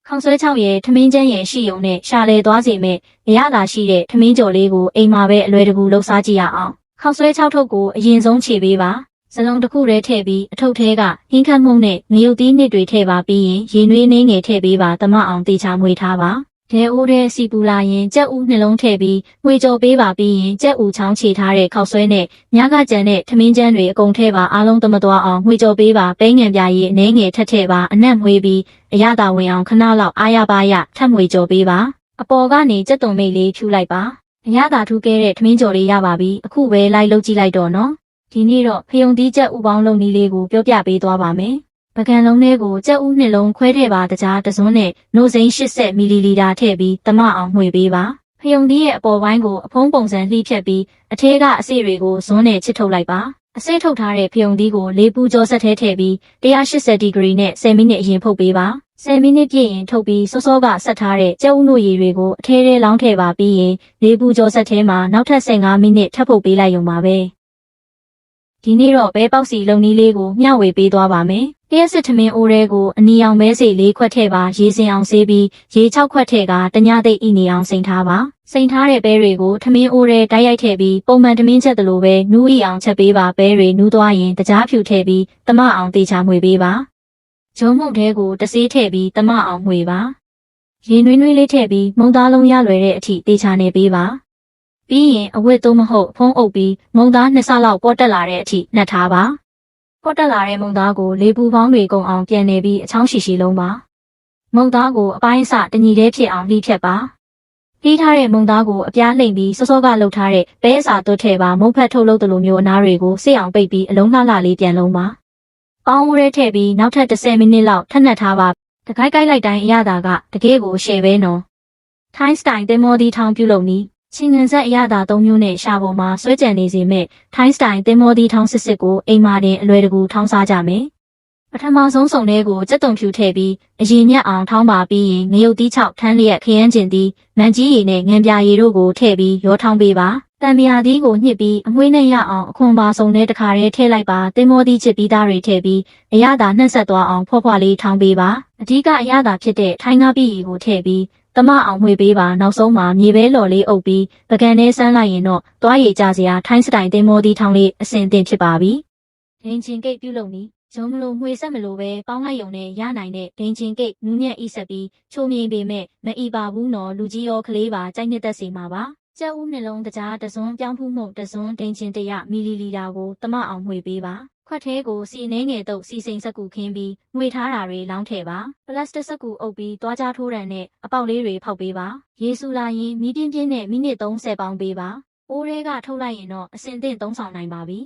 ခေါင်းဆွဲ6ရဲ့ထမင်းကျန်းရဲ့ရှိုံနဲ့ရှာလေသွားစေမဲ့အရသာရှိတဲ့ထမင်းကြော်လေးကိုအိမ်မှာပဲအလွယ်တကူလှုပ်ရှားကြည့်ရအောင်ခေါင်းဆွဲ6ထုပ်ကိုအရင်ဆုံးခြေပေးပါစလုံးတစ်ခုတည်းထည့်ပြီးအထုပ်ထဲကဟင်းခတ်မှုန့်နဲ့ငရုတ်သီးနစ်တွေထည့်ပါပြီးရင်ရေနွေးနှင်းငယ်ထည့်ပေးပါတမအောင်တေချာမွေထားပါဒဲအိုးတဲ့စီပူလာရင်ကြက်ဥနှလုံးထည့်ပြီးငွေကြော်ပေးပါပြီးရင်ကြက်ဥချောင်းချေထားတဲ့ခောက်ဆွဲနဲ့ညကကြံတဲ့ထမင်းကျန်းတွေအကုန်ထည့်ပါအားလုံးသမသွားအောင်ငွေကြော်ပေးပါပဲငံပြာရည်အနှဲငယ်ထက်ထည့်ပါအနက်မွေးပြီးအရသာဝင်အောင်ခဏလောက်အားရပါရထပ်ငွေကြော်ပေးပါအပေါ်ကနေကြက်သွန်မိတ်လေးဖြူလိုက်ပါအရသာထူးခဲ့တဲ့ထမင်းကြော်လေးရပါပြီအခုပဲလိုက်လုပ်ကြည့်လိုက်တော့နော်ဒီနေ့တော့ဖယုံသီးကြက်ဥပေါင်းလုံးနည်းလေးကိုပြောပြပေးသွားပါမယ်ပကံလုံးလေးကိုကြက်ဥနှလုံးခွဲထည့်ပါတကြားတစွန်းနဲ့နို့စိမ်း80မီလီလီတာထည့်ပြီးတမအောင်မှွေပေးပါဖယုံသီးရဲ့အပေါ်ပိုင်းကိုအဖုံးပုံစံလှီးဖြတ်ပြီးအထဲကအစေတွေကိုဇွန်းနဲ့ချစ်ထုတ်လိုက်ပါအစေထုတ်ထားတဲ့ဖယုံသီးကိုလေးပူကြောဆက်ထဲထည့်ပြီး180ဒီဂရီနဲ့10မိနစ်အရင်ဖုတ်ပေးပါ10မိနစ်ပြည့်ရင်ထုတ်ပြီးစောစောကဆက်ထားတဲ့ကြက်ဥနို့ရည်တွေကိုအထဲထဲလောင်းထည့်ပါပြီးရင်လေးပူကြောဆက်ထဲမှာနောက်ထပ်15မိနစ်ထပ်ဖုတ်ပေးလိုက်ရုံပါပဲဒီနေ့တော့ဘဲပေါက်စီလုံနီးလေးကိုမျှဝေပေးသွားပါမယ်။လျှက်စစ်ထမင်းအိုးထဲကိုအနီအောင်ဘဲစီ၄ခွက်ထည့်ပါရေစင်အောင်ဆေးပြီးရေ6ခွက်ထည့်ကတညသိပ်ဤနေအောင်စိန်ထားပါ။စိန်ထားတဲ့ဘဲတွေကိုထမင်းအိုးထဲတိုက်ရိုက်ထည့်ပြီးပုံမှန်ထမင်းချက်သလိုပဲနူးဤအောင်ချက်ပေးပါဘဲတွေနူးသွားရင်တကြားဖြူထည့်ပြီးတမအောင်တေချာမှွေပေးပါ။ဂျုံမှုန့်ထဲကိုတဆေးထည့်ပြီးတမအောင်မှွေပါ။ရေနွေးနွေးလေးထည့်ပြီးမုံသားလုံးရလွယ်တဲ့အထိတေချာနေပေးပါ။ပြီးရင်အဝတ်သို့မဟုတ်ဖုံးအုပ်ပြီးမုံသား2ဆလောက်ပေါ်တက်လာတဲ့အထိနှက်ထားပါပေါ်တက်လာတဲ့မုံသားကိုလေးပူပေါင်းတွေကုန်အောင်ပြန်နေပြီးအချောင်းရှိရှိလုံးပါမုံသားကိုအပိုင်းအစတညီတည်းဖြစ်အောင်လှီးဖြတ်ပါလှီးထားတဲ့မုံသားကိုအပြားလှိမ့်ပြီးစောစောကလှုပ်ထားတဲ့ဘဲအစာသွတ်ထည့်ပါမုံဖက်ထုတ်လုပ်သလိုမျိုးအနားတွေကိုစိတ်အောင်ပိတ်ပြီးအလုံးလှလှလေးပြန်လုံးပါပေါင်းဦးရဲထည့်ပြီးနောက်ထပ်10မိနစ်လောက်ထပ်နှက်ထားပါတကိုက်ကိုက်လိုက်တိုင်းအရသာကတကယ်ကိုရှယ်ပဲနော်ထိုင်းစတိုင်တင်မောဒီထောင်ပြုလုပ်နည်းချင်းငန်ဆက်အရသာ3မျိုးနဲ့ရှာပေါ်မှာဆွဲကြံနေစေမဲ့ထိုင်းစတိုင်တင်မောဒီထောင်းစစ်ကိုအိမ်မာတင်အလွယ်တကူထောင်းစားကြမယ်ပထမဆုံးစုံလေးကိုကြက်သွန်ဖြူထည့်ပြီးအရင်မြတ်အောင်ထောင်းပါပြီးရင်ငရုတ်သီး6ထန်းလျက်ခရမ်းကျင်သီးမန်ကြီးရည်နဲ့ငံပြာရည်တို့ကိုထည့်ပြီးရောထောင်းပေးပါတံပြာသီးကိုညှစ်ပြီးအမွှေးနဲ့ရအောင်အခွန်ပါစုံနဲ့တခါတည်းထည့်လိုက်ပါတင်မောဒီချစ်ပြီးသားတွေထည့်ပြီးအရသာနှက်ဆက်သွားအောင်ဖွားဖွားလေးထောင်းပေးပါအဓိကအရသာဖြစ်တဲ့ထိုင်းကားပြည်ကိုထည့်ပြီးတမအောင်မှွေပေးပါနောက်ဆုံးမှာမြေပဲလော်လေးအုပ်ပြီးပကံနဲ့ဆန်းလိုက်ရင်တော့သွားရည်ကြစရာထိုင်းစတိုင်တင်မောဒီထောင်းလေးအဆင်သင့်ဖြစ်ပါပြီ။ဒင်းချင်းကိတ်ပြုလုပ်နည်းဂျုံမလို့မှွေဆက်မလို့ပဲပေါင်းလိုက်ရုံနဲ့ရနိုင်တဲ့ဒင်းချင်းကိတ်နူးညံ့ဤဆက်ပြီးချိုမြင်ပေမဲ့မအီပါဘူးနော်လူကြီးရောကလေးပါကြိုက်နှစ်သက်စီမှာပါ။ကြက်ဥနှလုံးတကြားတစွန်းပြောင်းဖူးမှုတစွန်းဒင်းချင်း100မီလီလီတာကိုတမအောင်မှွေပေးပါခွက်သေးကိုစီနှင်းငယ်တုပ်စီစိန်စက်ကူခင်းပြီးငွေထားတာတွေလောင်းထည့်ပါပလတ်စတစ်စက်ကူအုပ်ပြီးသွားကြထိုးရန်နဲ့အပေါက်လေးတွေဖောက်ပေးပါရေဆူလာရင်မီးပြင်းပြင်းနဲ့မိနစ်30ပေါင်းပေးပါအိုးရဲကထုတ်လိုက်ရင်တော့အစင်သင့်သုံးဆောင်နိုင်ပါပြီ